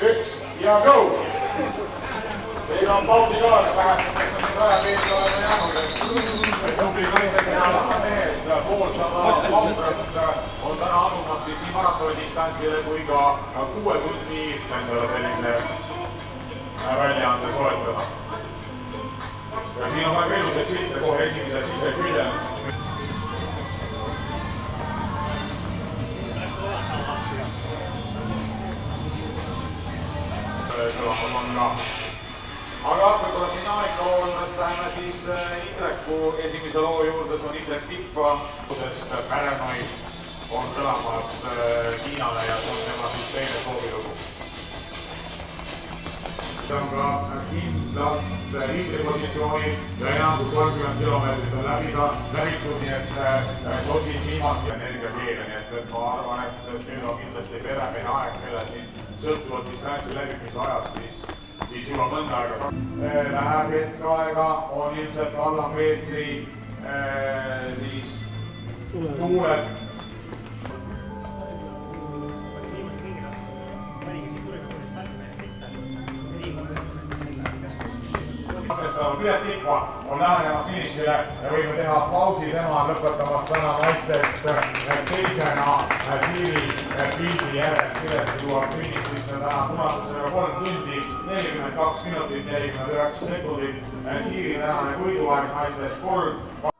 üks ja go! Teil on pausi ka, aga vähemalt rajapeedi oleme jäänud. Tubli naisega mehed, poolsada paukrat on täna asumas siis nii maratonidistantsile kui ka 6 tunni endale sellise väljaande soetada. Ja siin on väga ilusad silte kohe esimese siseküljel. Aga võib-olla siin aega olles läheme siis Indreku esimese loo juurde, see on Indrek Tippa, sest Pärenoid on kõlamas Tiinale ja see on tema siis teine soovilugu. See on ka kindlalt liidripositsiooni ja enam kui 30 kilomeetrit on läbitud, nii et sosin viimast energiakeele, nii et ma arvan, et nüüd on kindlasti peremehe aeg, kelle siin sõltuvalt distantsi läbimise ajast siis juba mõnda aega. Läheb hetk aega, on ilmselt alla meetri siis tuules. Piret Tikva on lähenemas finišile ja võime teha pausi, tema on lõpetamas täna naistest teisena Siiri pildi järel. Piret jõuab finišisse täna tunatusega 3 tundi, 42 minutit, 49 sekundit. Siiri tänane võiduaeg naistest 3.